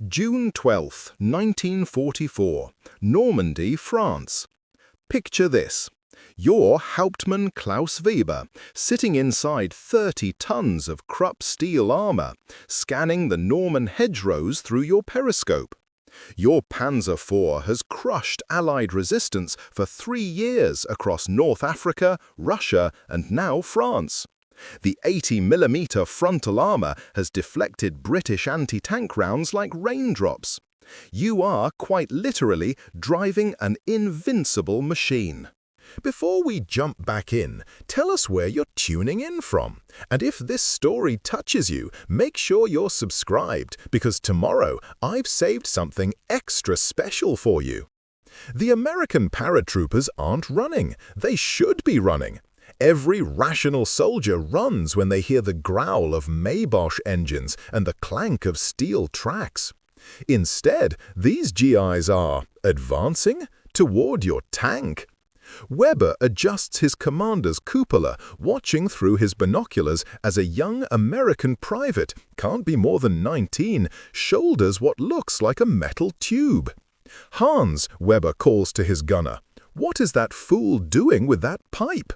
June 12, 1944, Normandy, France. Picture this. You're Hauptmann Klaus Weber, sitting inside 30 tons of Krupp steel armor, scanning the Norman hedgerows through your periscope. Your Panzer IV has crushed Allied resistance for 3 years across North Africa, Russia, and now France. The 80mm frontal armor has deflected British anti-tank rounds like raindrops. You are, quite literally, driving an invincible machine. Before we jump back in, tell us where you're tuning in from. And if this story touches you, make sure you're subscribed, because tomorrow I've saved something extra special for you. The American paratroopers aren't running. They should be running. Every rational soldier runs when they hear the growl of Maybach engines and the clank of steel tracks. Instead, these GIs are advancing toward your tank. Weber adjusts his commander's cupola, watching through his binoculars as a young American private, can't be more than 19, shoulders what looks like a metal tube. "Hans," Weber calls to his gunner, "what is that fool doing with that pipe?"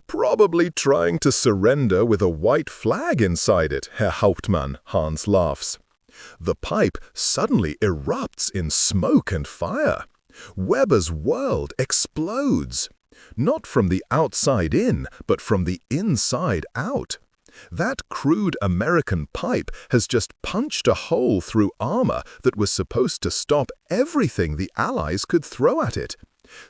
"Probably trying to surrender with a white flag inside it, Herr Hauptmann," Hans laughs. The pipe suddenly erupts in smoke and fire. Weber's world explodes. Not from the outside in, but from the inside out. That crude American pipe has just punched a hole through armor that was supposed to stop everything the Allies could throw at it.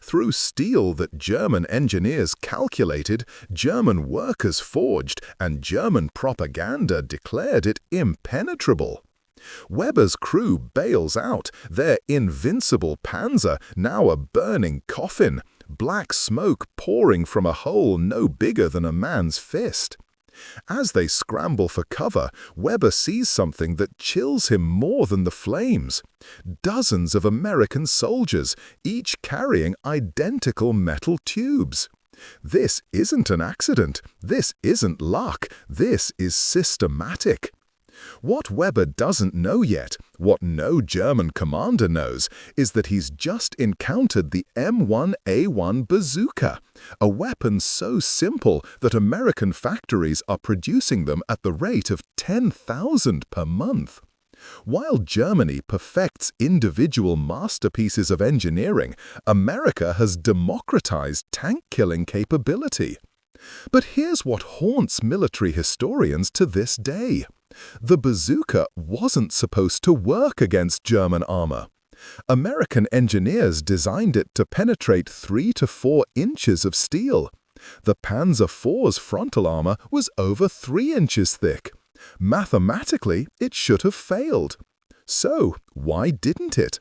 Through steel that German engineers calculated, German workers forged, and German propaganda declared it impenetrable. Weber's crew bails out, their invincible Panzer now a burning coffin, black smoke pouring from a hole no bigger than a man's fist. As they scramble for cover, Weber sees something that chills him more than the flames. Dozens of American soldiers, each carrying identical metal tubes. This isn't an accident. This isn't luck. This is systematic. What Weber doesn't know yet, what no German commander knows, is that he's just encountered the M1 Bazooka, a weapon so simple that American factories are producing them at the rate of 10,000 per month. While Germany perfects individual masterpieces of engineering, America has democratized tank-killing capability. But here's what haunts military historians to this day. The bazooka wasn't supposed to work against German armor. American engineers designed it to penetrate 3 to 4 inches of steel. The Panzer IV's frontal armor was over 3 inches thick. Mathematically, it should have failed. So, why didn't it?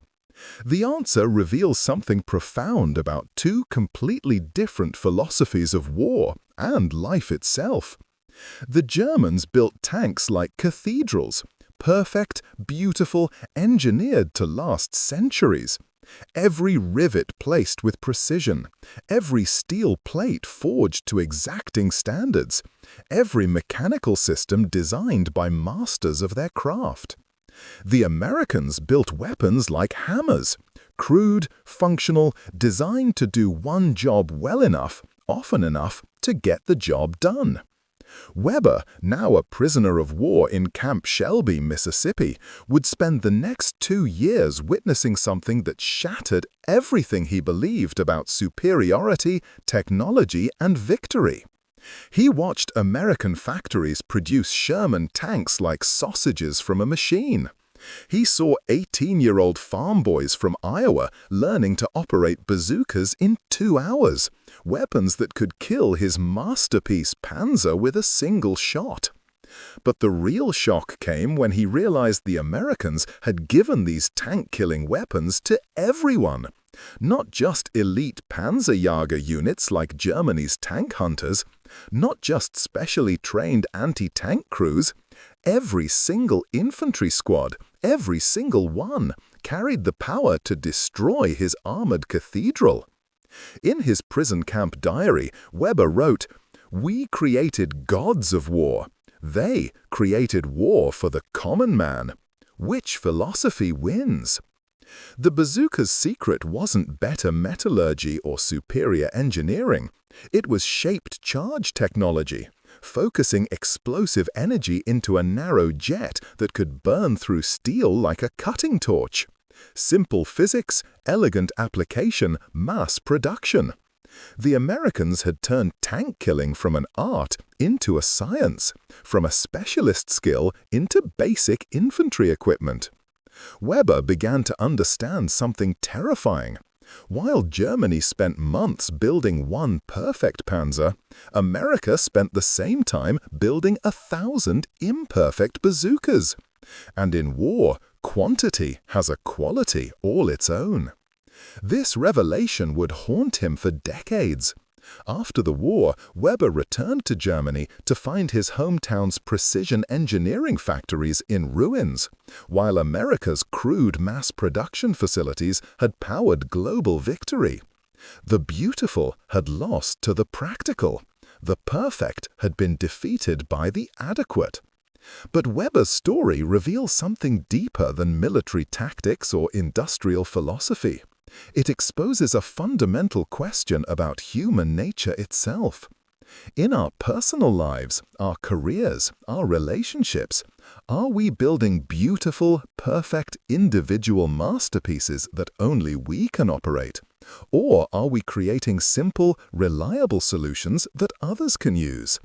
The answer reveals something profound about 2 completely different philosophies of war and life itself. The Germans built tanks like cathedrals, perfect, beautiful, engineered to last centuries. Every rivet placed with precision, every steel plate forged to exacting standards, every mechanical system designed by masters of their craft. The Americans built weapons like hammers, crude, functional, designed to do one job well enough, often enough, to get the job done. Weber, now a prisoner of war in Camp Shelby, Mississippi, would spend the next 2 years witnessing something that shattered everything he believed about superiority, technology, and victory. He watched American factories produce Sherman tanks like sausages from a machine. He saw 18-year-old farm boys from Iowa learning to operate bazookas in 2 hours, weapons that could kill his masterpiece Panzer with a single shot. But the real shock came when he realized the Americans had given these tank-killing weapons to everyone. Not just elite Panzerjäger units like Germany's tank hunters, not just specially trained anti-tank crews. Every single infantry squad, every single one, carried the power to destroy his armored cathedral. In his prison camp diary, Weber wrote, "We created gods of war. They created war for the common man. Which philosophy wins? The bazooka's secret wasn't better metallurgy or superior engineering. It was shaped charge technology, focusing explosive energy into a narrow jet that could burn through steel like a cutting torch. Simple physics, elegant application, mass production. The Americans had turned tank killing from an art into a science, from a specialist skill into basic infantry equipment. Weber began to understand something terrifying. While Germany spent months building one perfect panzer, America spent the same time building 1,000 imperfect bazookas. And in war, quantity has a quality all its own. This revelation would haunt him for decades. After the war, Weber returned to Germany to find his hometown's precision engineering factories in ruins, while America's crude mass production facilities had powered global victory. The beautiful had lost to the practical. The perfect had been defeated by the adequate. But Weber's story reveals something deeper than military tactics or industrial philosophy. It exposes a fundamental question about human nature itself. In our personal lives, our careers, our relationships, are we building beautiful, perfect, individual masterpieces that only we can operate? Or are we creating simple, reliable solutions that others can use?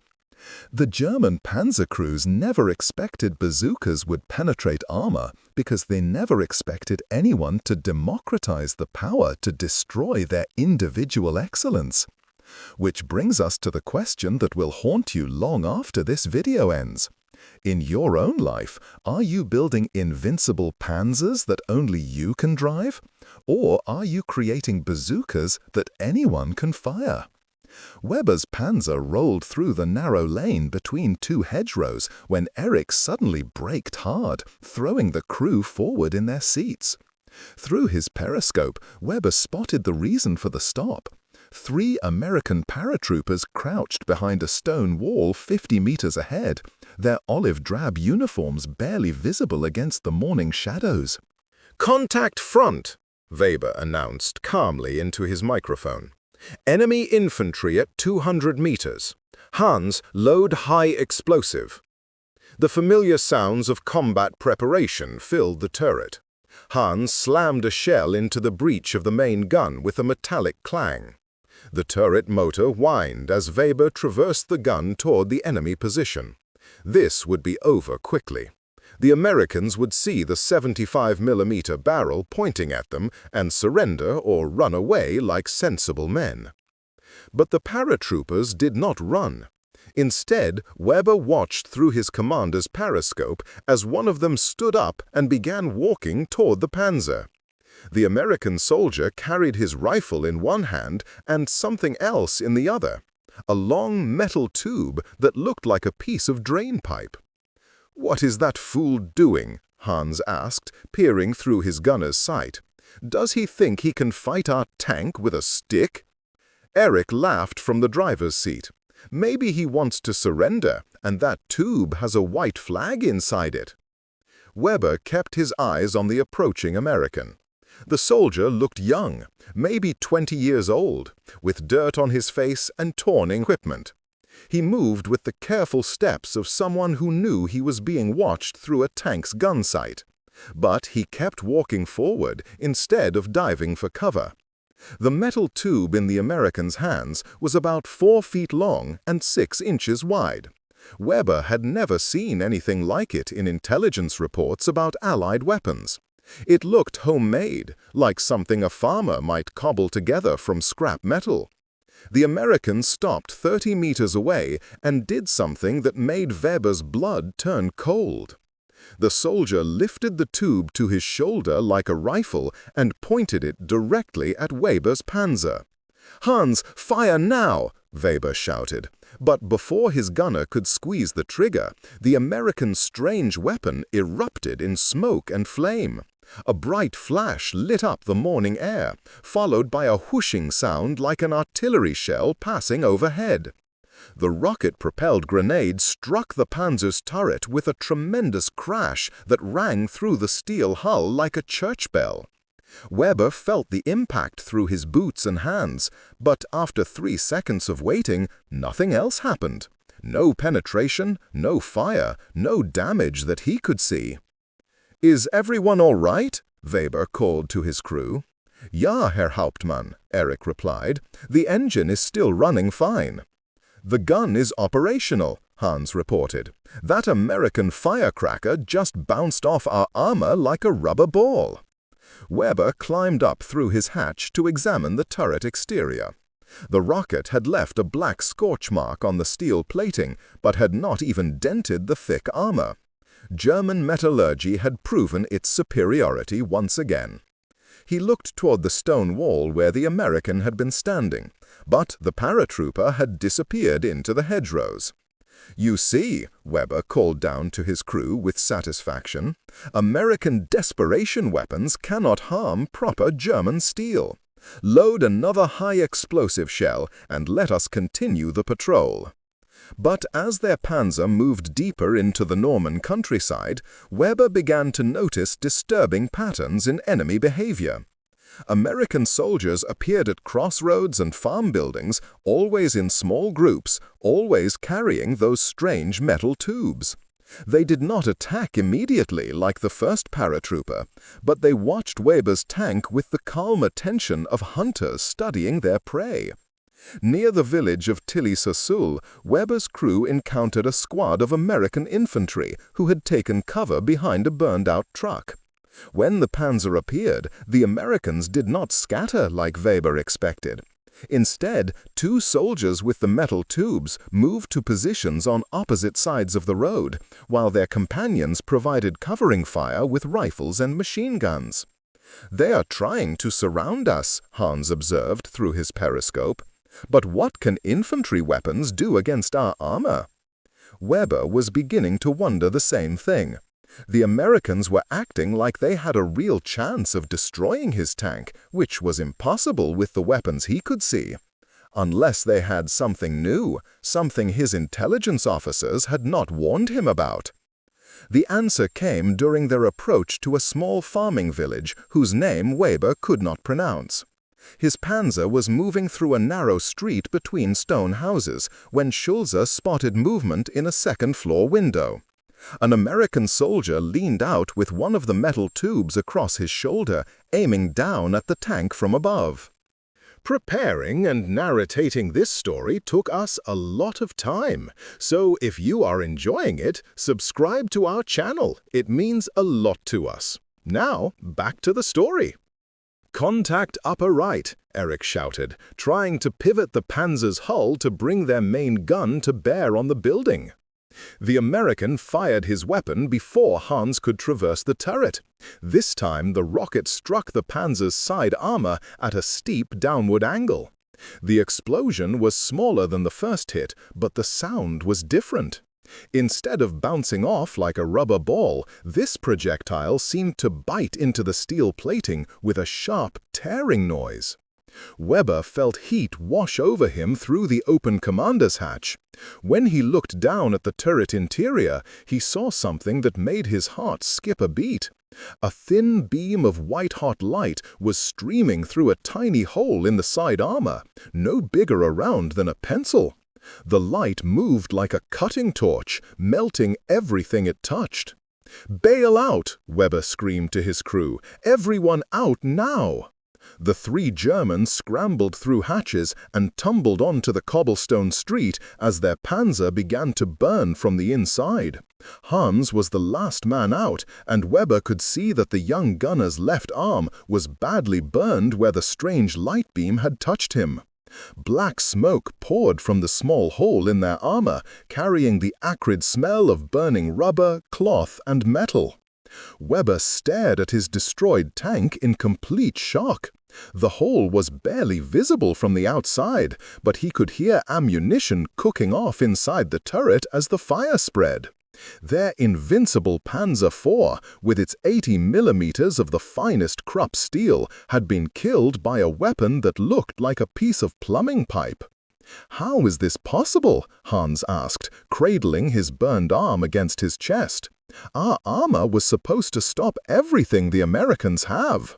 The German panzer crews never expected bazookas would penetrate armor because they never expected anyone to democratize the power to destroy their individual excellence. Which brings us to the question that will haunt you long after this video ends. In your own life, are you building invincible panzers that only you can drive? Or are you creating bazookas that anyone can fire? Weber's panzer rolled through the narrow lane between two hedgerows when Erich suddenly braked hard, throwing the crew forward in their seats. Through his periscope, Weber spotted the reason for the stop. 3 American paratroopers crouched behind a stone wall 50 meters ahead, their olive-drab uniforms barely visible against the morning shadows. "Contact front," Weber announced calmly into his microphone. "Enemy infantry at 200 meters. Hans, load high explosive." The familiar sounds of combat preparation filled the turret. Hans slammed a shell into the breech of the main gun with a metallic clang. The turret motor whined as Weber traversed the gun toward the enemy position. This would be over quickly. The Americans would see the 75mm barrel pointing at them and surrender or run away like sensible men. But the paratroopers did not run. Instead, Weber watched through his commander's periscope as one of them stood up and began walking toward the panzer. The American soldier carried his rifle in one hand and something else in the other, a long metal tube that looked like a piece of drain pipe. "What is that fool doing?" Hans asked, peering through his gunner's sight. "Does he think he can fight our tank with a stick?" Erich laughed from the driver's seat. "Maybe he wants to surrender, and that tube has a white flag inside it." Weber kept his eyes on the approaching American. The soldier looked young, maybe 20 years old, with dirt on his face and torn equipment. He moved with the careful steps of someone who knew he was being watched through a tank's gun sight. But he kept walking forward instead of diving for cover. The metal tube in the American's hands was about 4 feet long and 6 inches wide. Weber had never seen anything like it in intelligence reports about Allied weapons. It looked homemade, like something a farmer might cobble together from scrap metal. The American stopped 30 meters away and did something that made Weber's blood turn cold. The soldier lifted the tube to his shoulder like a rifle and pointed it directly at Weber's panzer. "Hans, fire now!" Weber shouted. But before his gunner could squeeze the trigger, the American's strange weapon erupted in smoke and flame. A bright flash lit up the morning air, followed by a whooshing sound like an artillery shell passing overhead. The rocket-propelled grenade struck the Panzer's turret with a tremendous crash that rang through the steel hull like a church bell. Weber felt the impact through his boots and hands, but after 3 seconds of waiting, nothing else happened. No penetration, no fire, no damage that he could see. "Is everyone all right?" Weber called to his crew. "Ja, Herr Hauptmann," Eric replied. "The engine is still running fine." "The gun is operational," Hans reported. "That American firecracker just bounced off our armor like a rubber ball." Weber climbed up through his hatch to examine the turret exterior. The rocket had left a black scorch mark on the steel plating, but had not even dented the thick armor. German metallurgy had proven its superiority once again. He looked toward the stone wall where the American had been standing, but the paratrooper had disappeared into the hedgerows. "You see," Weber called down to his crew with satisfaction, "American desperation weapons cannot harm proper German steel. Load another high-explosive shell and let us continue the patrol." But as their panzer moved deeper into the Norman countryside, Weber began to notice disturbing patterns in enemy behavior. American soldiers appeared at crossroads and farm buildings, always in small groups, always carrying those strange metal tubes. They did not attack immediately like the first paratrooper, but they watched Weber's tank with the calm attention of hunters studying their prey. Near the village of Tilly-sur-Seulles, Weber's crew encountered a squad of American infantry who had taken cover behind a burned-out truck. When the panzer appeared, the Americans did not scatter like Weber expected. Instead, 2 soldiers with the metal tubes moved to positions on opposite sides of the road, while their companions provided covering fire with rifles and machine guns. "They are trying to surround us," Hans observed through his periscope. "But what can infantry weapons do against our armor?" Weber was beginning to wonder the same thing. The Americans were acting like they had a real chance of destroying his tank, which was impossible with the weapons he could see. Unless they had something new, something his intelligence officers had not warned him about. The answer came during their approach to a small farming village whose name Weber could not pronounce. His panzer was moving through a narrow street between stone houses when Schulze spotted movement in a second-floor window. An American soldier leaned out with one of the metal tubes across his shoulder, aiming down at the tank from above. Preparing and narrating this story took us a lot of time, so if you are enjoying it, subscribe to our channel. It means a lot to us. Now, back to the story. "Contact upper right," Eric shouted, trying to pivot the panzer's hull to bring their main gun to bear on the building. The American fired his weapon before Hans could traverse the turret. This time the rocket struck the panzer's side armor at a steep downward angle. The explosion was smaller than the first hit, but the sound was different. Instead of bouncing off like a rubber ball, this projectile seemed to bite into the steel plating with a sharp, tearing noise. Weber felt heat wash over him through the open commander's hatch. When he looked down at the turret interior, he saw something that made his heart skip a beat. A thin beam of white-hot light was streaming through a tiny hole in the side armor, no bigger around than a pencil. The light moved like a cutting torch, melting everything it touched. "Bail out!" Weber screamed to his crew. "Everyone out now!" The 3 Germans scrambled through hatches and tumbled onto the cobblestone street as their panzer began to burn from the inside. Hans was the last man out, and Weber could see that the young gunner's left arm was badly burned where the strange light beam had touched him. Black smoke poured from the small hole in their armor, carrying the acrid smell of burning rubber, cloth, and metal. Weber stared at his destroyed tank in complete shock. The hole was barely visible from the outside, but he could hear ammunition cooking off inside the turret as the fire spread. Their invincible Panzer IV, with its 80 millimeters of the finest Krupp steel, had been killed by a weapon that looked like a piece of plumbing pipe. "How is this possible?" Hans asked, cradling his burned arm against his chest. "Our armor was supposed to stop everything the Americans have."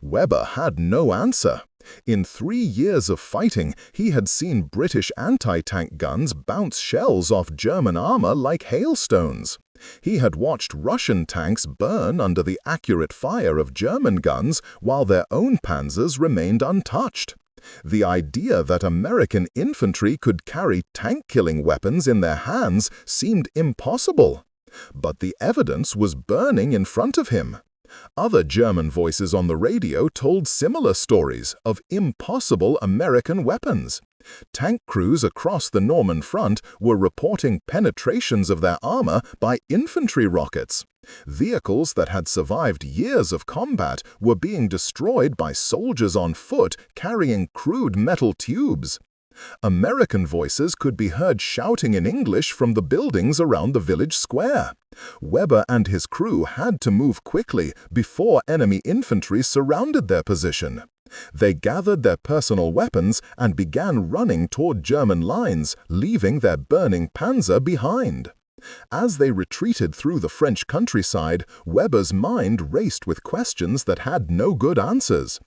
Weber had no answer. In 3 years of fighting, he had seen British anti-tank guns bounce shells off German armor like hailstones. He had watched Russian tanks burn under the accurate fire of German guns while their own panzers remained untouched. The idea that American infantry could carry tank-killing weapons in their hands seemed impossible. But the evidence was burning in front of him. Other German voices on the radio told similar stories of impossible American weapons. Tank crews across the Norman front were reporting penetrations of their armor by infantry rockets. Vehicles that had survived years of combat were being destroyed by soldiers on foot carrying crude metal tubes. American voices could be heard shouting in English from the buildings around the village square. Weber and his crew had to move quickly before enemy infantry surrounded their position. They gathered their personal weapons and began running toward German lines, leaving their burning panzer behind. As they retreated through the French countryside, Weber's mind raced with questions that had no good answers.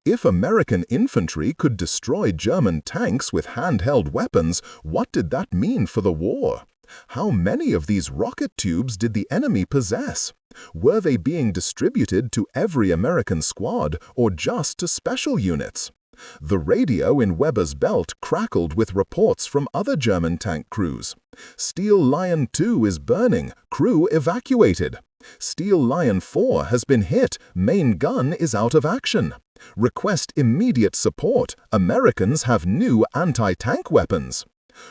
If American infantry could destroy German tanks with handheld weapons, what did that mean for the war? How many of these rocket tubes did the enemy possess? Were they being distributed to every American squad or just to special units? The radio in Weber's belt crackled with reports from other German tank crews. Steel Lion 2 is burning, crew evacuated. Steel Lion 4 has been hit, main gun is out of action. Request immediate support, Americans have new anti-tank weapons.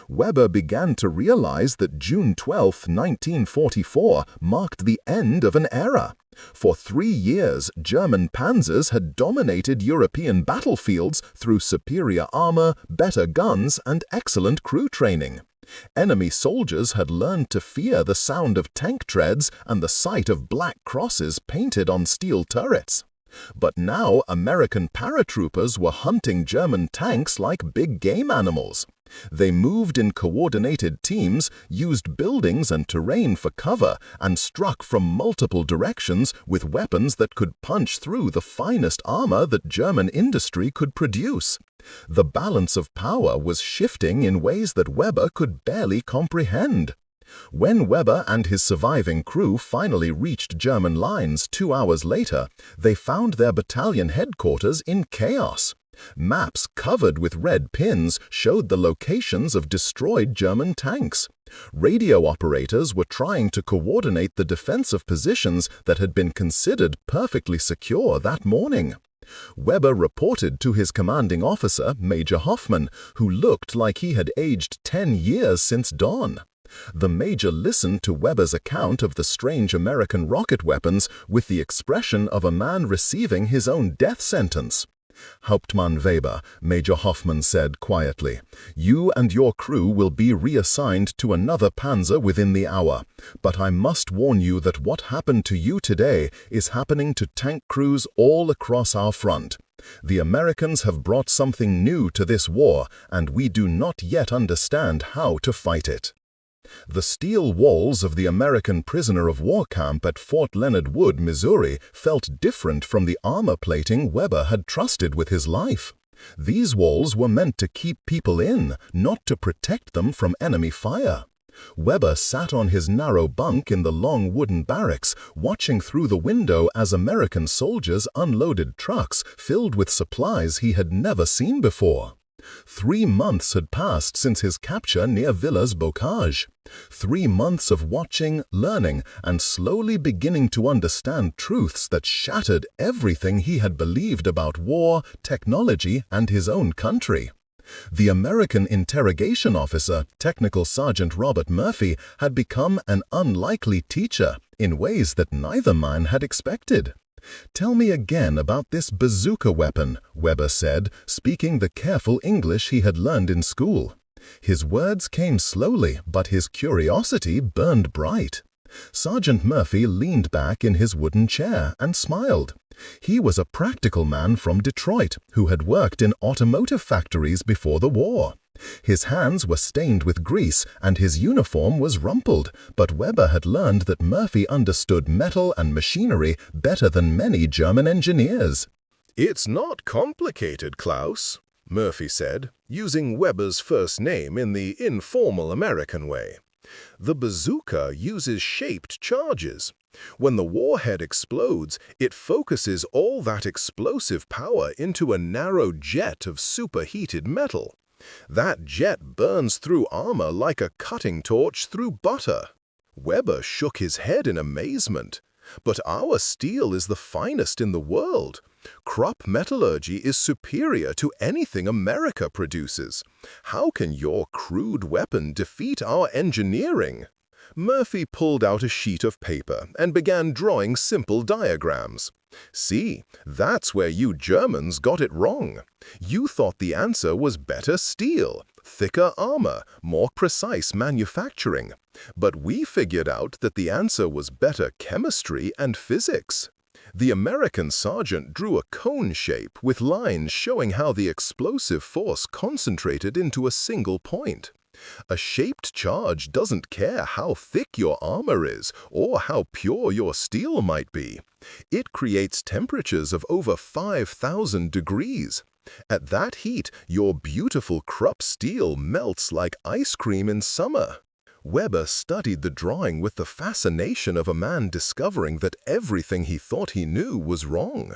Weber began to realize that June 12, 1944 marked the end of an era. For 3 years, German panzers had dominated European battlefields through superior armor, better guns, and excellent crew training. Enemy soldiers had learned to fear the sound of tank treads and the sight of black crosses painted on steel turrets. But now American paratroopers were hunting German tanks like big game animals. They moved in coordinated teams, used buildings and terrain for cover, and struck from multiple directions with weapons that could punch through the finest armor that German industry could produce. The balance of power was shifting in ways that Weber could barely comprehend. When Weber and his surviving crew finally reached German lines 2 hours later, they found their battalion headquarters in chaos. Maps covered with red pins showed the locations of destroyed German tanks. Radio operators were trying to coordinate the defensive positions that had been considered perfectly secure that morning. Weber reported to his commanding officer, Major Hoffman, who looked like he had aged 10 years since dawn. The major listened to Weber's account of the strange American rocket weapons with the expression of a man receiving his own death sentence. "Hauptmann Weber," Major Hoffman said quietly, "you and your crew will be reassigned to another panzer within the hour. But I must warn you that what happened to you today is happening to tank crews all across our front. The Americans have brought something new to this war, and we do not yet understand how to fight it." The steel walls of the American prisoner of war camp at Fort Leonard Wood, Missouri, felt different from the armor plating Weber had trusted with his life. These walls were meant to keep people in, not to protect them from enemy fire. Weber sat on his narrow bunk in the long wooden barracks, watching through the window as American soldiers unloaded trucks filled with supplies he had never seen before. 3 months had passed since his capture near Villers-Bocage. 3 months of watching, learning, and slowly beginning to understand truths that shattered everything he had believed about war, technology, and his own country. The American interrogation officer, Technical Sergeant Robert Murphy, had become an unlikely teacher in ways that neither man had expected. "Tell me again about this bazooka weapon," Weber said, speaking the careful English he had learned in school. His words came slowly, but his curiosity burned bright. Sergeant Murphy leaned back in his wooden chair and smiled. He was a practical man from Detroit who had worked in automotive factories before the war. His hands were stained with grease and his uniform was rumpled, but Weber had learned that Murphy understood metal and machinery better than many German engineers. "It's not complicated, Klaus," Murphy said, using Weber's first name in the informal American way. "The bazooka uses shaped charges. When the warhead explodes, it focuses all that explosive power into a narrow jet of superheated metal. That jet burns through armor like a cutting torch through butter." Weber shook his head in amazement. "But our steel is the finest in the world. Krupp metallurgy is superior to anything America produces. How can your crude weapon defeat our engineering?" Murphy pulled out a sheet of paper and began drawing simple diagrams. "See, that's where you Germans got it wrong. You thought the answer was better steel, thicker armor, more precise manufacturing. But we figured out that the answer was better chemistry and physics." The American sergeant drew a cone shape with lines showing how the explosive force concentrated into a single point. "A shaped charge doesn't care how thick your armor is or how pure your steel might be. It creates temperatures of over 5,000 degrees. At that heat, your beautiful Krupp steel melts like ice cream in summer." Weber studied the drawing with the fascination of a man discovering that everything he thought he knew was wrong.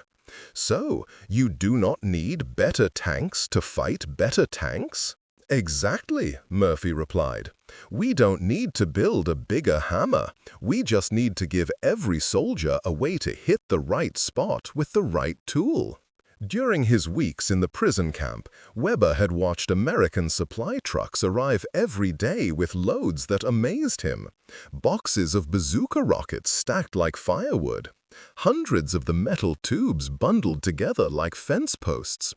"So, you do not need better tanks to fight better tanks?" "Exactly," Murphy replied. "We don't need to build a bigger hammer. We just need to give every soldier a way to hit the right spot with the right tool." During his weeks in the prison camp, Weber had watched American supply trucks arrive every day with loads that amazed him. Boxes of bazooka rockets stacked like firewood. Hundreds of the metal tubes bundled together like fence posts.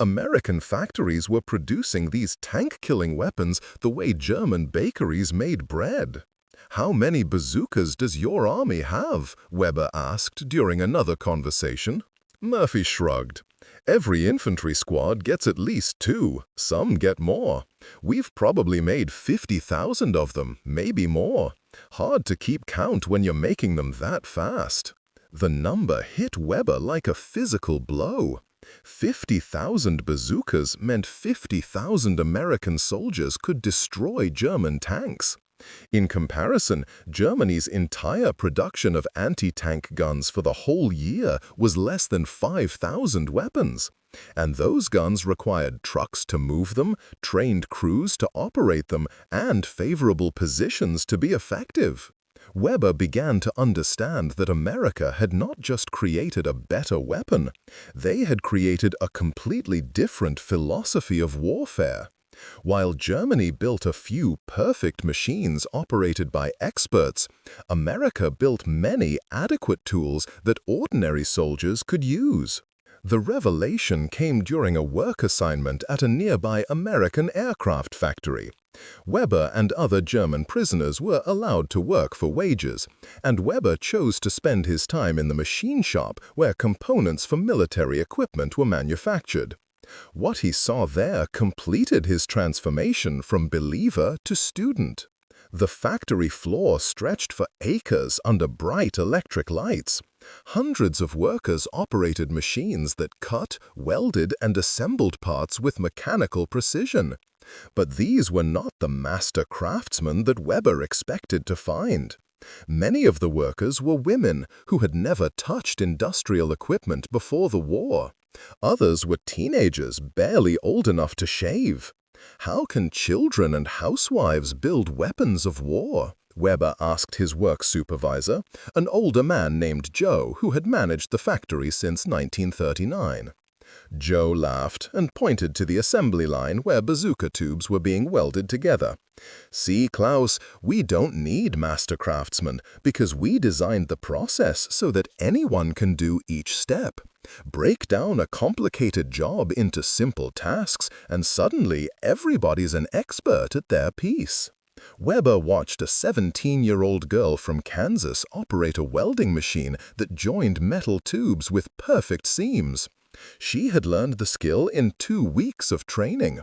American factories were producing these tank-killing weapons the way German bakeries made bread. "How many bazookas does your army have?" Weber asked during another conversation. Murphy shrugged. "Every infantry squad gets at least 2, some get more. We've probably made 50,000 of them, maybe more. Hard to keep count when you're making them that fast." The number hit Weber like a physical blow. 50,000 bazookas meant 50,000 American soldiers could destroy German tanks. In comparison, Germany's entire production of anti-tank guns for the whole year was less than 5,000 weapons. And those guns required trucks to move them, trained crews to operate them, and favorable positions to be effective. Weber began to understand that America had not just created a better weapon, they had created a completely different philosophy of warfare. While Germany built a few perfect machines operated by experts, America built many adequate tools that ordinary soldiers could use. The revelation came during a work assignment at a nearby American aircraft factory. Weber and other German prisoners were allowed to work for wages, and Weber chose to spend his time in the machine shop where components for military equipment were manufactured. What he saw there completed his transformation from believer to student. The factory floor stretched for acres under bright electric lights. Hundreds of workers operated machines that cut, welded, and assembled parts with mechanical precision. But these were not the master craftsmen that Weber expected to find. Many of the workers were women who had never touched industrial equipment before the war. Others were teenagers barely old enough to shave. "How can children and housewives build weapons of war?" Weber asked his work supervisor, an older man named Joe who had managed the factory since 1939. Joe laughed and pointed to the assembly line where bazooka tubes were being welded together. "See, Klaus, we don't need master craftsmen because we designed the process so that anyone can do each step. Break down a complicated job into simple tasks and suddenly everybody's an expert at their piece." Weber watched a 17-year-old girl from Kansas operate a welding machine that joined metal tubes with perfect seams. She had learned the skill in 2 weeks of training.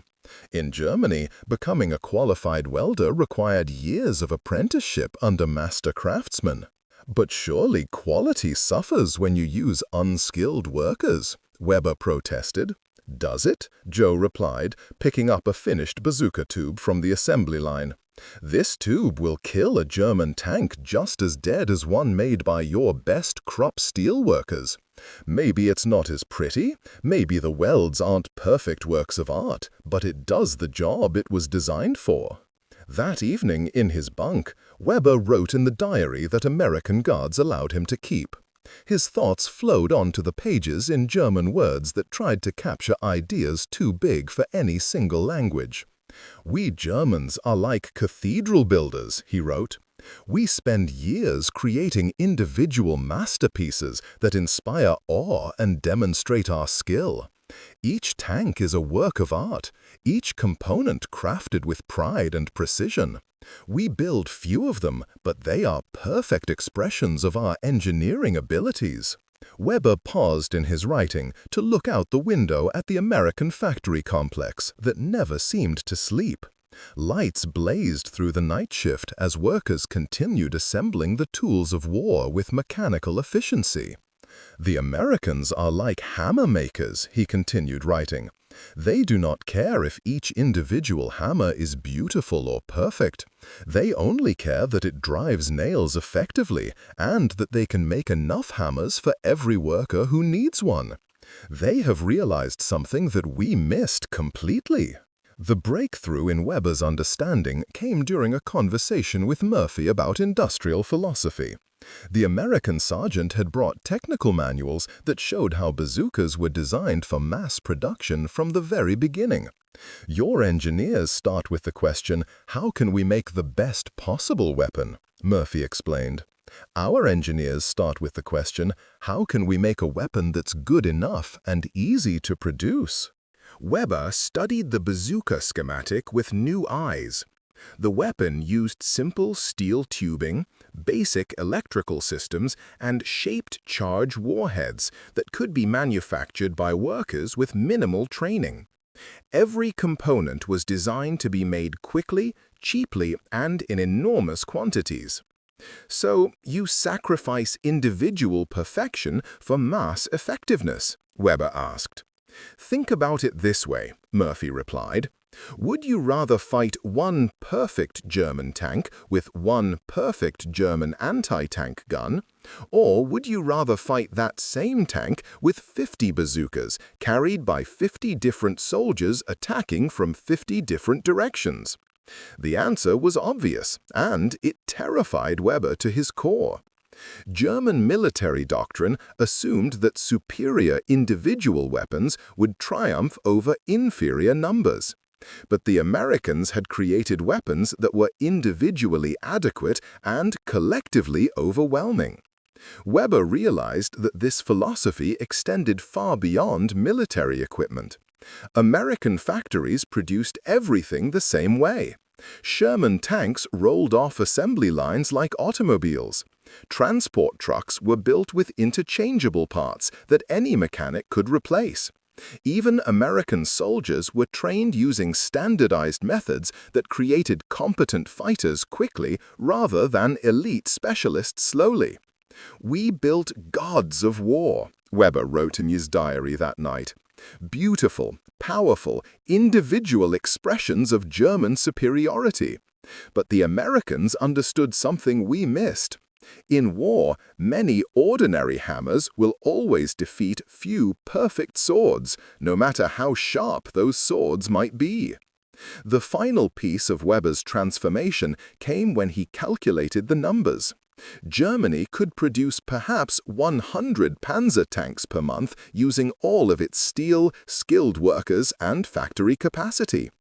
In Germany, becoming a qualified welder required years of apprenticeship under master craftsmen. But surely quality suffers when you use unskilled workers, Weber protested. Does it? Joe replied, picking up a finished bazooka tube from the assembly line. This tube will kill a German tank just as dead as one made by your best crop steelworkers. Maybe it's not as pretty, maybe the welds aren't perfect works of art, but it does the job it was designed for. That evening, in his bunk, Weber wrote in the diary that American guards allowed him to keep. His thoughts flowed onto the pages in German words that tried to capture ideas too big for any single language. "We Germans are like cathedral builders," he wrote. "We spend years creating individual masterpieces that inspire awe and demonstrate our skill. Each tank is a work of art, each component crafted with pride and precision. We build few of them, but they are perfect expressions of our engineering abilities." Weber paused in his writing to look out the window at the American factory complex that never seemed to sleep. Lights blazed through the night shift as workers continued assembling the tools of war with mechanical efficiency. "The Americans are like hammer makers," he continued writing. "They do not care if each individual hammer is beautiful or perfect. They only care that it drives nails effectively and that they can make enough hammers for every worker who needs one. They have realized something that we missed completely." The breakthrough in Weber's understanding came during a conversation with Murphy about industrial philosophy. The American sergeant had brought technical manuals that showed how bazookas were designed for mass production from the very beginning. "Your engineers start with the question, how can we make the best possible weapon?" Murphy explained. "Our engineers start with the question, how can we make a weapon that's good enough and easy to produce?" Weber studied the bazooka schematic with new eyes. The weapon used simple steel tubing, basic electrical systems, and shaped charge warheads that could be manufactured by workers with minimal training. Every component was designed to be made quickly, cheaply, and in enormous quantities. "So you sacrifice individual perfection for mass effectiveness?" Weber asked. "Think about it this way," Murphy replied. "Would you rather fight one perfect German tank with one perfect German anti-tank gun, or would you rather fight that same tank with 50 bazookas carried by 50 different soldiers attacking from 50 different directions?" The answer was obvious, and it terrified Weber to his core. German military doctrine assumed that superior individual weapons would triumph over inferior numbers. But the Americans had created weapons that were individually adequate and collectively overwhelming. Weber realized that this philosophy extended far beyond military equipment. American factories produced everything the same way. Sherman tanks rolled off assembly lines like automobiles. Transport trucks were built with interchangeable parts that any mechanic could replace. Even American soldiers were trained using standardized methods that created competent fighters quickly rather than elite specialists slowly. "We built gods of war," Weber wrote in his diary that night. "Beautiful, powerful, individual expressions of German superiority. But the Americans understood something we missed. In war, many ordinary hammers will always defeat few perfect swords, no matter how sharp those swords might be." The final piece of Weber's transformation came when he calculated the numbers. Germany could produce perhaps 100 Panzer tanks per month using all of its steel, skilled workers, and factory capacity.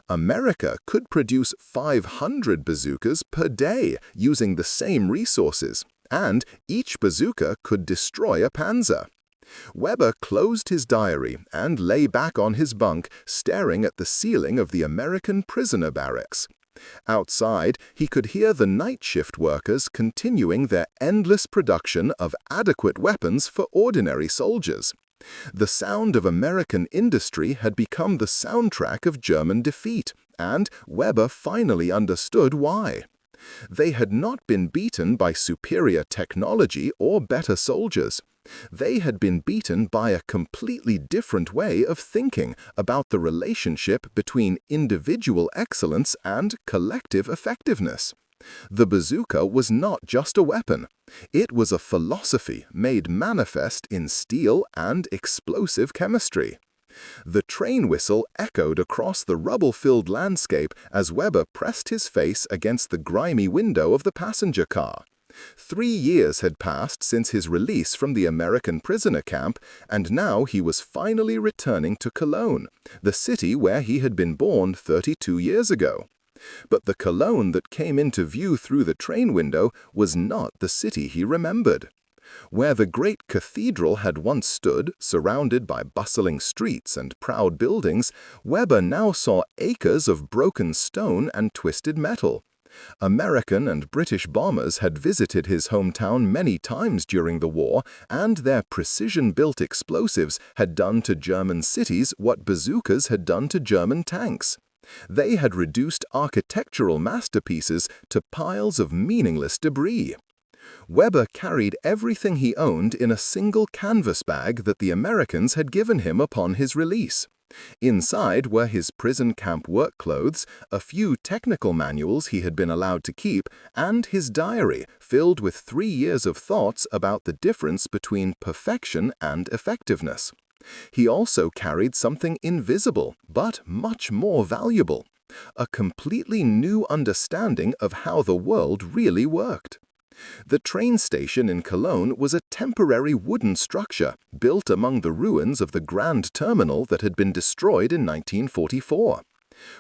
America could produce 500 bazookas per day using the same resources, and each bazooka could destroy a panzer. Weber closed his diary and lay back on his bunk, staring at the ceiling of the American prisoner barracks. Outside, he could hear the night shift workers continuing their endless production of adequate weapons for ordinary soldiers. The sound of American industry had become the soundtrack of German defeat, and Weber finally understood why. They had not been beaten by superior technology or better soldiers. They had been beaten by a completely different way of thinking about the relationship between individual excellence and collective effectiveness. The bazooka was not just a weapon. It was a philosophy made manifest in steel and explosive chemistry. The train whistle echoed across the rubble-filled landscape as Weber pressed his face against the grimy window of the passenger car. 3 years had passed since his release from the American prisoner camp, and now he was finally returning to Cologne, the city where he had been born 32 years ago. But the Cologne that came into view through the train window was not the city he remembered. Where the great cathedral had once stood, surrounded by bustling streets and proud buildings, Weber now saw acres of broken stone and twisted metal. American and British bombers had visited his hometown many times during the war, and their precision-built explosives had done to German cities what bazookas had done to German tanks. They had reduced architectural masterpieces to piles of meaningless debris. Weber carried everything he owned in a single canvas bag that the Americans had given him upon his release. Inside were his prison camp work clothes, a few technical manuals he had been allowed to keep, and his diary filled with 3 years of thoughts about the difference between perfection and effectiveness. He also carried something invisible, but much more valuable: a completely new understanding of how the world really worked. The train station in Cologne was a temporary wooden structure built among the ruins of the Grand Terminal that had been destroyed in 1944.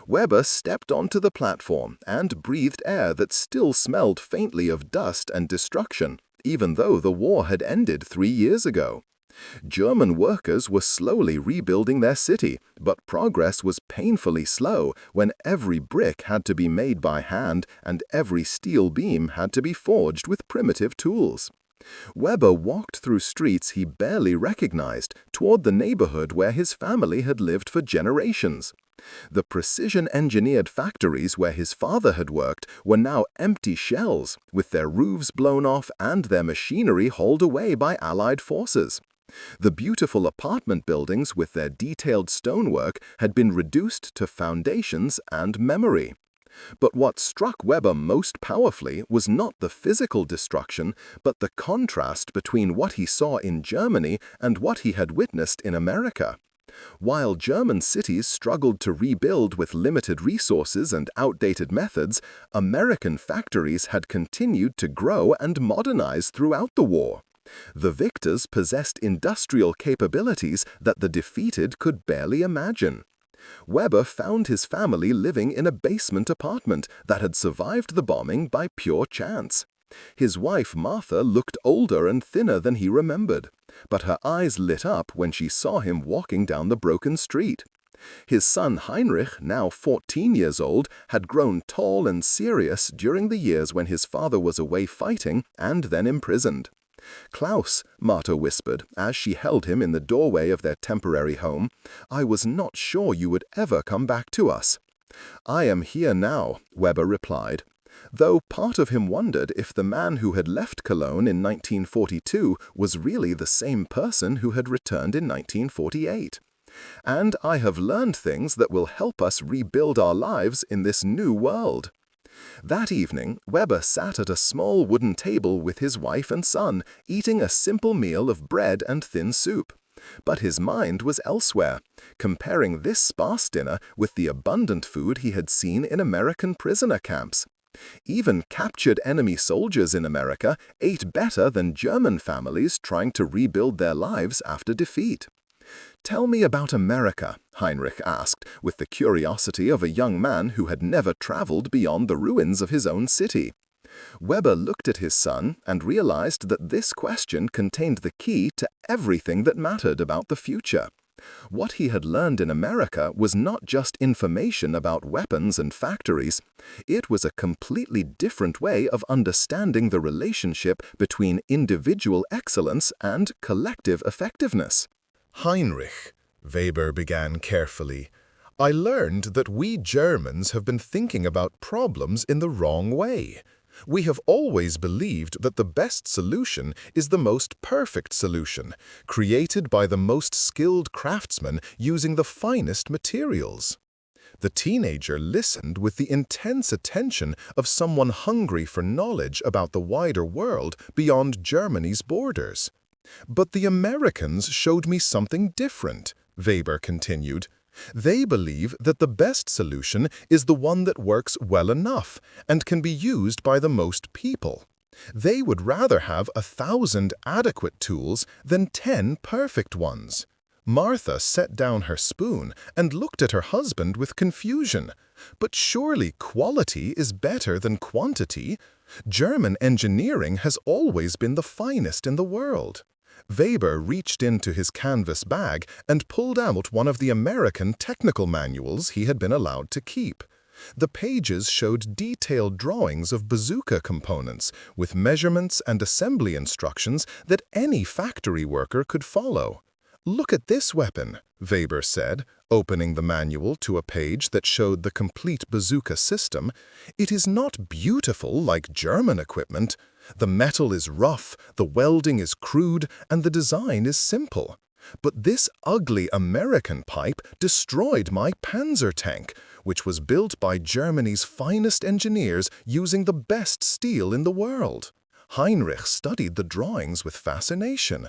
Weber stepped onto the platform and breathed air that still smelled faintly of dust and destruction, even though the war had ended 3 years ago. German workers were slowly rebuilding their city, but progress was painfully slow when every brick had to be made by hand and every steel beam had to be forged with primitive tools. Weber walked through streets he barely recognized toward the neighborhood where his family had lived for generations. The precision-engineered factories where his father had worked were now empty shells, with their roofs blown off and their machinery hauled away by Allied forces. The beautiful apartment buildings with their detailed stonework had been reduced to foundations and memory. But what struck Weber most powerfully was not the physical destruction, but the contrast between what he saw in Germany and what he had witnessed in America. While German cities struggled to rebuild with limited resources and outdated methods, American factories had continued to grow and modernize throughout the war. The victors possessed industrial capabilities that the defeated could barely imagine. Weber found his family living in a basement apartment that had survived the bombing by pure chance. His wife Martha looked older and thinner than he remembered, but her eyes lit up when she saw him walking down the broken street. His son Heinrich, now 14 years old, had grown tall and serious during the years when his father was away fighting and then imprisoned. "Klaus," Martha whispered as she held him in the doorway of their temporary home, "I was not sure you would ever come back to us." "I am here now," Weber replied, though part of him wondered if the man who had left Cologne in 1942 was really the same person who had returned in 1948. "And I have learned things that will help us rebuild our lives in this new world." That evening, Weber sat at a small wooden table with his wife and son, eating a simple meal of bread and thin soup. But his mind was elsewhere, comparing this sparse dinner with the abundant food he had seen in American prisoner camps. Even captured enemy soldiers in America ate better than German families trying to rebuild their lives after defeat. "Tell me about America," Heinrich asked, with the curiosity of a young man who had never traveled beyond the ruins of his own city. Weber looked at his son and realized that this question contained the key to everything that mattered about the future. What he had learned in America was not just information about weapons and factories. It was a completely different way of understanding the relationship between individual excellence and collective effectiveness. Heinrich, Weber began carefully, I learned that we Germans have been thinking about problems in the wrong way. We have always believed that the best solution is the most perfect solution, created by the most skilled craftsmen using the finest materials. The teenager listened with the intense attention of someone hungry for knowledge about the wider world beyond Germany's borders. But the Americans showed me something different, Weber continued. They believe that the best solution is the one that works well enough and can be used by the most people. They would rather have 1,000 adequate tools than 10 perfect ones. Martha set down her spoon and looked at her husband with confusion. But surely quality is better than quantity. German engineering has always been the finest in the world. Weber reached into his canvas bag and pulled out one of the American technical manuals he had been allowed to keep. The pages showed detailed drawings of bazooka components with measurements and assembly instructions that any factory worker could follow. Look at this weapon, Weber said, opening the manual to a page that showed the complete bazooka system. It is not beautiful like German equipment. The metal is rough, the welding is crude, and the design is simple. But this ugly American pipe destroyed my Panzer tank, which was built by Germany's finest engineers using the best steel in the world. Heinrich studied the drawings with fascination.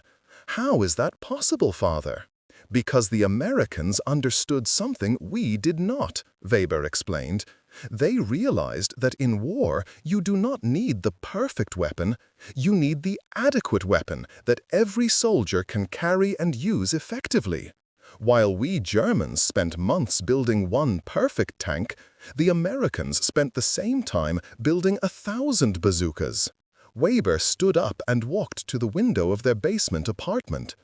How is that possible, father? Because the Americans understood something we did not, Weber explained. They realized that in war, you do not need the perfect weapon, you need the adequate weapon that every soldier can carry and use effectively. While we Germans spent months building one perfect tank, the Americans spent the same time building 1,000 bazookas. Weber stood up and walked to the window of their basement apartment.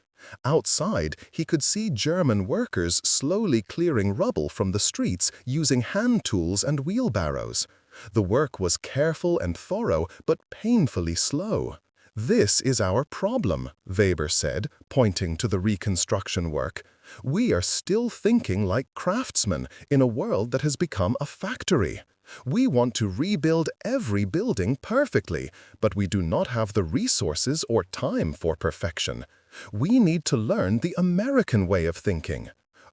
Outside, he could see German workers slowly clearing rubble from the streets using hand tools and wheelbarrows. The work was careful and thorough, but painfully slow. This is our problem, Weber said, pointing to the reconstruction work. We are still thinking like craftsmen in a world that has become a factory. We want to rebuild every building perfectly, but we do not have the resources or time for perfection. We need to learn the American way of thinking.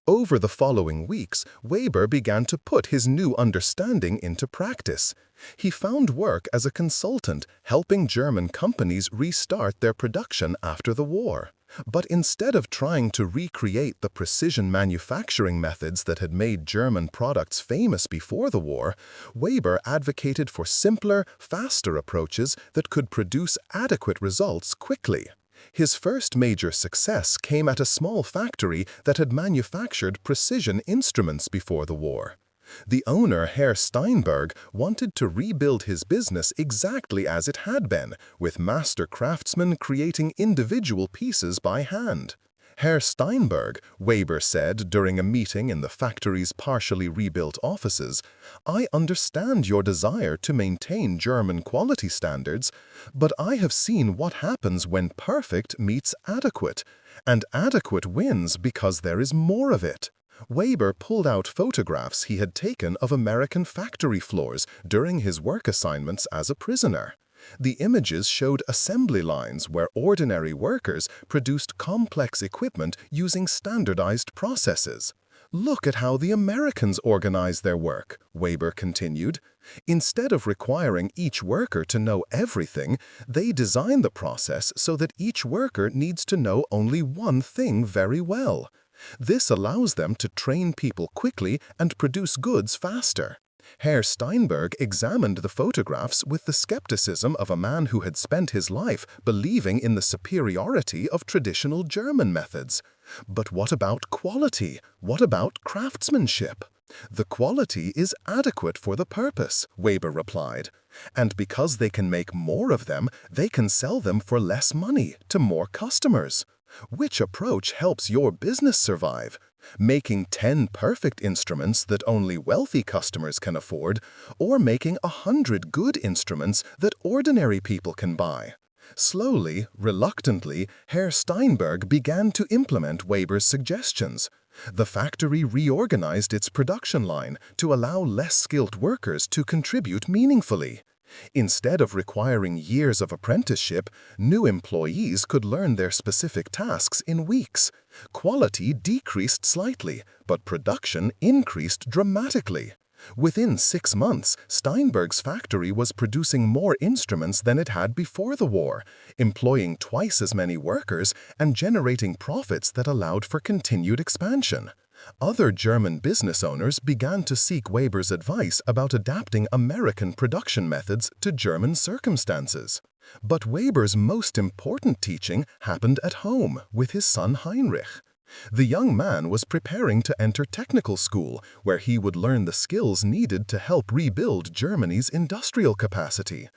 Over the following weeks, Weber began to put his new understanding into practice. He found work as a consultant, helping German companies restart their production after the war. But instead of trying to recreate the precision manufacturing methods that had made German products famous before the war, Weber advocated for simpler, faster approaches that could produce adequate results quickly. His first major success came at a small factory that had manufactured precision instruments before the war. The owner, Herr Steinberg, wanted to rebuild his business exactly as it had been, with master craftsmen creating individual pieces by hand. Herr Steinberg, Weber said during a meeting in the factory's partially rebuilt offices, I understand your desire to maintain German quality standards, but I have seen what happens when perfect meets adequate, and adequate wins because there is more of it. Weber pulled out photographs he had taken of American factory floors during his work assignments as a prisoner. The images showed assembly lines where ordinary workers produced complex equipment using standardized processes. Look at how the Americans organize their work, Weber continued. Instead of requiring each worker to know everything, they design the process so that each worker needs to know only one thing very well. This allows them to train people quickly and produce goods faster. Herr Steinberg examined the photographs with the skepticism of a man who had spent his life believing in the superiority of traditional German methods. But what about quality? What about craftsmanship? The quality is adequate for the purpose, Weber replied. And because they can make more of them, they can sell them for less money to more customers. Which approach helps your business survive? Making 10 perfect instruments that only wealthy customers can afford, or making 100 good instruments that ordinary people can buy? Slowly, reluctantly, Herr Steinberg began to implement Weber's suggestions. The factory reorganized its production line to allow less skilled workers to contribute meaningfully. Instead of requiring years of apprenticeship, new employees could learn their specific tasks in weeks. Quality decreased slightly, but production increased dramatically. Within 6 months, Steinberg's factory was producing more instruments than it had before the war, employing twice as many workers and generating profits that allowed for continued expansion. Other German business owners began to seek Weber's advice about adapting American production methods to German circumstances. But Weber's most important teaching happened at home with his son Heinrich. The young man was preparing to enter technical school, where he would learn the skills needed to help rebuild Germany's industrial capacity.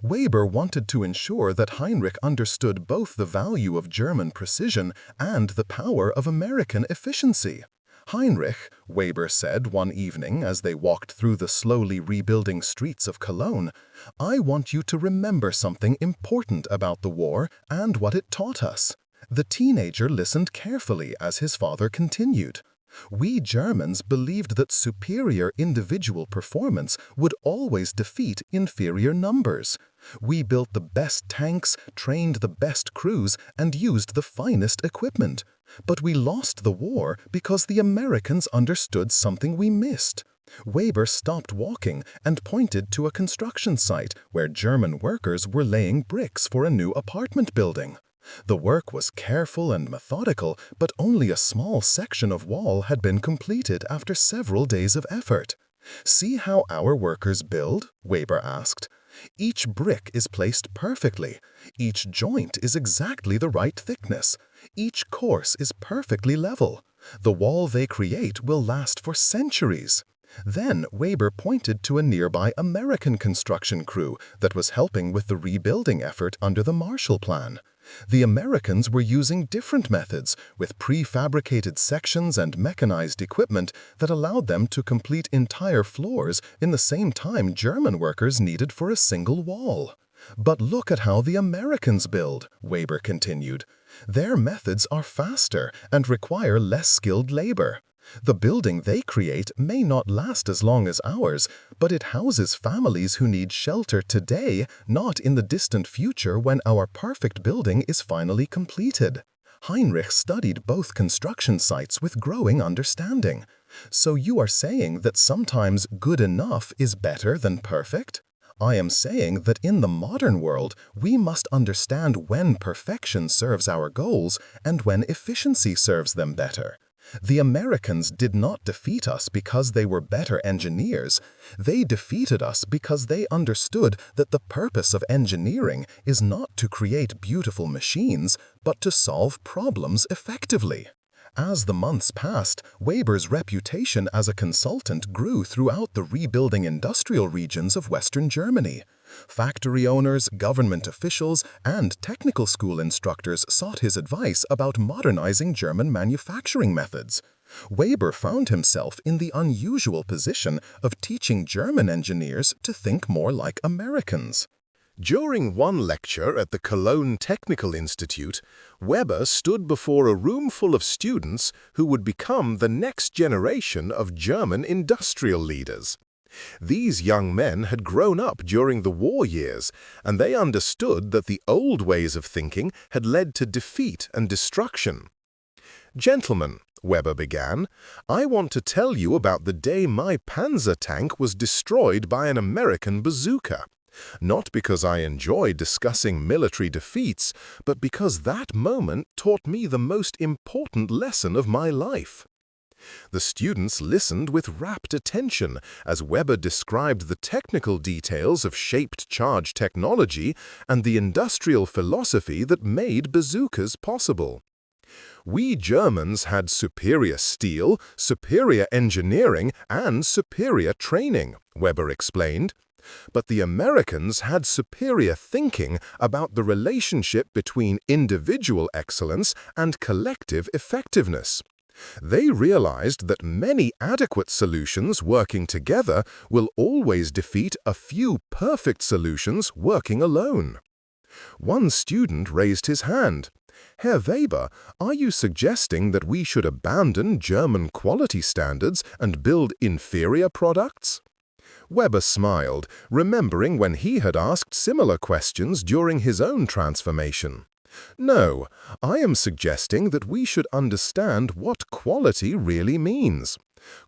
Weber wanted to ensure that Heinrich understood both the value of German precision and the power of American efficiency. Heinrich, Weber said one evening as they walked through the slowly rebuilding streets of Cologne, I want you to remember something important about the war and what it taught us. The teenager listened carefully as his father continued. We Germans believed that superior individual performance would always defeat inferior numbers. We built the best tanks, trained the best crews, and used the finest equipment. But we lost the war because the Americans understood something we missed. Weber stopped walking and pointed to a construction site where German workers were laying bricks for a new apartment building. The work was careful and methodical, but only a small section of wall had been completed after several days of effort. See how our workers build? Weber asked. Each brick is placed perfectly. Each joint is exactly the right thickness. Each course is perfectly level. The wall they create will last for centuries. Then Weber pointed to a nearby American construction crew that was helping with the rebuilding effort under the Marshall Plan. The Americans were using different methods, with prefabricated sections and mechanized equipment that allowed them to complete entire floors in the same time German workers needed for a single wall. But look at how the Americans build, Weber continued. Their methods are faster and require less skilled labor. The building they create may not last as long as ours, but it houses families who need shelter today, not in the distant future when our perfect building is finally completed. Heinrich studied both construction sites with growing understanding. So you are saying that sometimes good enough is better than perfect? I am saying that in the modern world, we must understand when perfection serves our goals and when efficiency serves them better. The Americans did not defeat us because they were better engineers. They defeated us because they understood that the purpose of engineering is not to create beautiful machines, but to solve problems effectively. As the months passed, Weber's reputation as a consultant grew throughout the rebuilding industrial regions of Western Germany. Factory owners, government officials, and technical school instructors sought his advice about modernizing German manufacturing methods. Weber found himself in the unusual position of teaching German engineers to think more like Americans. During one lecture at the Cologne Technical Institute, Weber stood before a room full of students who would become the next generation of German industrial leaders. These young men had grown up during the war years, and they understood that the old ways of thinking had led to defeat and destruction. "Gentlemen," Weber began, "I want to tell you about the day my Panzer tank was destroyed by an American bazooka. Not because I enjoy discussing military defeats, but because that moment taught me the most important lesson of my life." The students listened with rapt attention as Weber described the technical details of shaped charge technology and the industrial philosophy that made bazookas possible. "We Germans had superior steel, superior engineering, and superior training," Weber explained. "But the Americans had superior thinking about the relationship between individual excellence and collective effectiveness. They realized that many adequate solutions working together will always defeat a few perfect solutions working alone." One student raised his hand. Herr Weber, are you suggesting that we should abandon German quality standards and build inferior products? Weber smiled, remembering when he had asked similar questions during his own transformation. No, I am suggesting that we should understand what quality really means.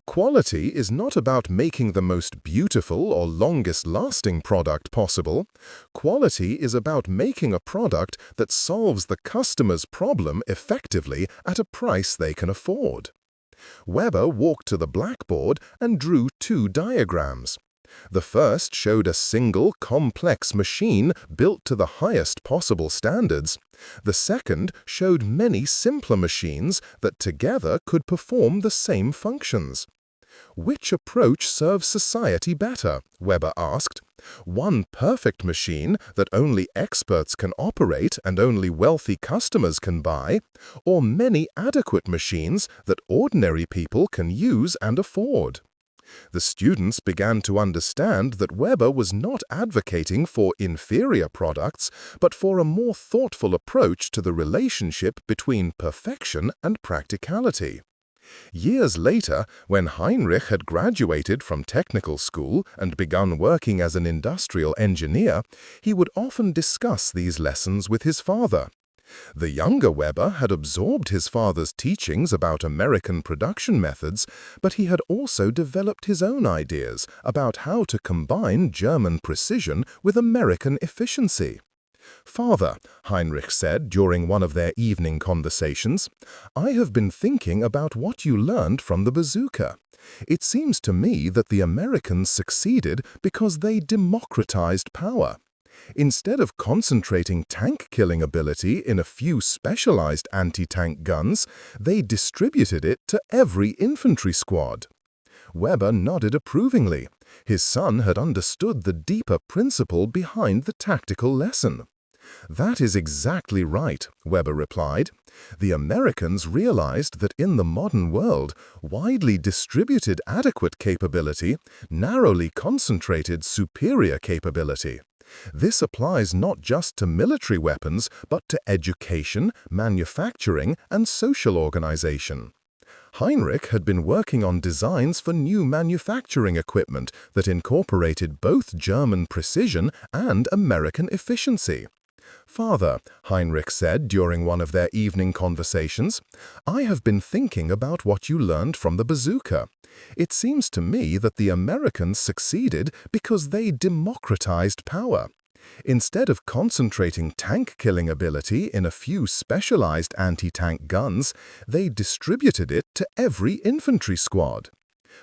Quality is not about making the most beautiful or longest-lasting product possible. Quality is about making a product that solves the customer's problem effectively at a price they can afford. Weber walked to the blackboard and drew two diagrams. The first showed a single, complex machine built to the highest possible standards. The second showed many simpler machines that together could perform the same functions. Which approach serves society better? Weber asked. One perfect machine that only experts can operate and only wealthy customers can buy, or many adequate machines that ordinary people can use and afford? The students began to understand that Weber was not advocating for inferior products, but for a more thoughtful approach to the relationship between perfection and practicality. Years later, when Heinrich had graduated from technical school and begun working as an industrial engineer, he would often discuss these lessons with his father. The younger Weber had absorbed his father's teachings about American production methods, but he had also developed his own ideas about how to combine German precision with American efficiency. "Father," Heinrich said during one of their evening conversations, "I have been thinking about what you learned from the bazooka. It seems to me that the Americans succeeded because they democratized power. Instead of concentrating tank-killing ability in a few specialized anti-tank guns, they distributed it to every infantry squad." Weber nodded approvingly. His son had understood the deeper principle behind the tactical lesson. "That is exactly right," Weber replied. "The Americans realized that in the modern world, widely distributed adequate capability, narrowly concentrated superior capability. This applies not just to military weapons, but to education, manufacturing, and social organization." Heinrich had been working on designs for new manufacturing equipment that incorporated both German precision and American efficiency. "Father," Heinrich said during one of their evening conversations, "I have been thinking about what you learned from the bazooka. It seems to me that the Americans succeeded because they democratized power. Instead of concentrating tank-killing ability in a few specialized anti-tank guns, they distributed it to every infantry squad."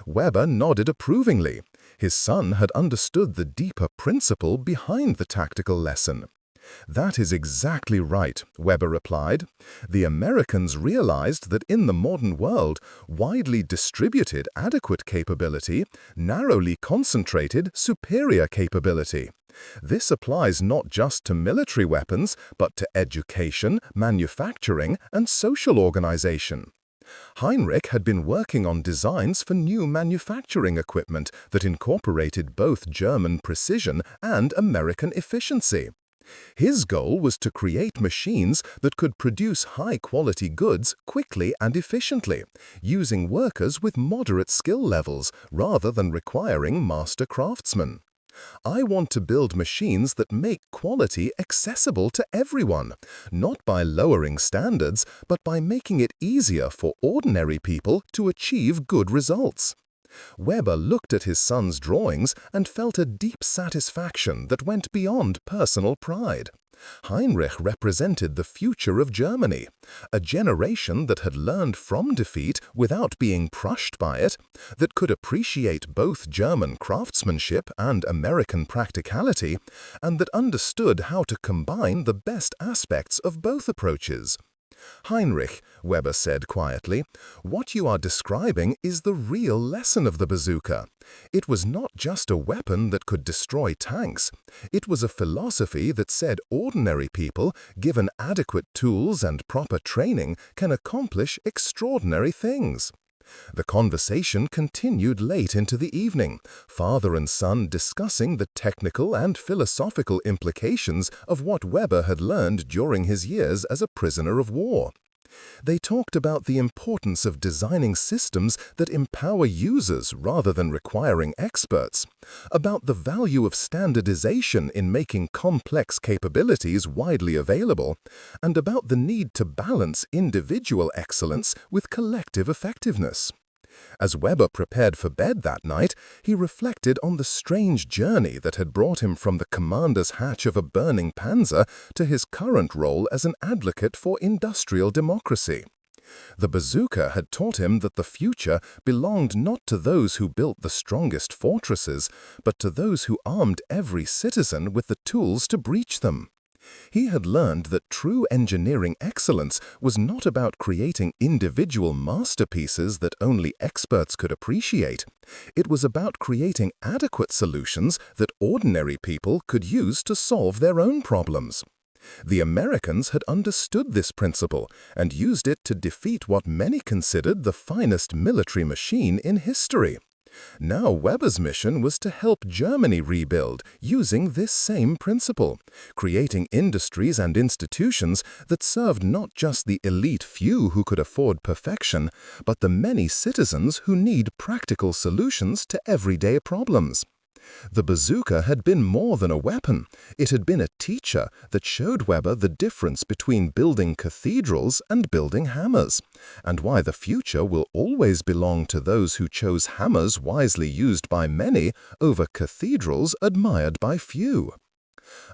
Weber nodded approvingly. His son had understood the deeper principle behind the tactical lesson. "That is exactly right," Weber replied. "The Americans realized that in the modern world, widely distributed adequate capability, narrowly concentrated superior capability. This applies not just to military weapons, but to education, manufacturing, and social organization." Heinrich had been working on designs for new manufacturing equipment that incorporated both German precision and American efficiency. His goal was to create machines that could produce high-quality goods quickly and efficiently, using workers with moderate skill levels rather than requiring master craftsmen. "I want to build machines that make quality accessible to everyone, not by lowering standards, but by making it easier for ordinary people to achieve good results." Weber looked at his son's drawings and felt a deep satisfaction that went beyond personal pride. Heinrich represented the future of Germany, a generation that had learned from defeat without being crushed by it, that could appreciate both German craftsmanship and American practicality, and that understood how to combine the best aspects of both approaches. "Heinrich," Weber said quietly, "what you are describing is the real lesson of the bazooka. It was not just a weapon that could destroy tanks. It was a philosophy that said ordinary people, given adequate tools and proper training, can accomplish extraordinary things." The conversation continued late into the evening, father and son discussing the technical and philosophical implications of what Weber had learned during his years as a prisoner of war. They talked about the importance of designing systems that empower users rather than requiring experts, about the value of standardization in making complex capabilities widely available, and about the need to balance individual excellence with collective effectiveness. As Weber prepared for bed that night, he reflected on the strange journey that had brought him from the commander's hatch of a burning Panzer to his current role as an advocate for industrial democracy. The bazooka had taught him that the future belonged not to those who built the strongest fortresses, but to those who armed every citizen with the tools to breach them. He had learned that true engineering excellence was not about creating individual masterpieces that only experts could appreciate. It was about creating adequate solutions that ordinary people could use to solve their own problems. The Americans had understood this principle and used it to defeat what many considered the finest military machine in history. Now Weber's mission was to help Germany rebuild using this same principle, creating industries and institutions that served not just the elite few who could afford perfection, but the many citizens who need practical solutions to everyday problems. The bazooka had been more than a weapon. It had been a teacher that showed Weber the difference between building cathedrals and building hammers, and why the future will always belong to those who chose hammers wisely used by many over cathedrals admired by few.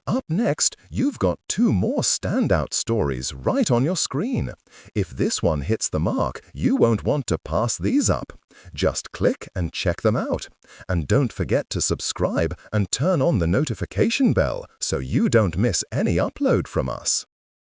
Up next, you've got two more standout stories right on your screen. If this one hits the mark, you won't want to pass these up. Just click and check them out. And don't forget to subscribe and turn on the notification bell so you don't miss any upload from us.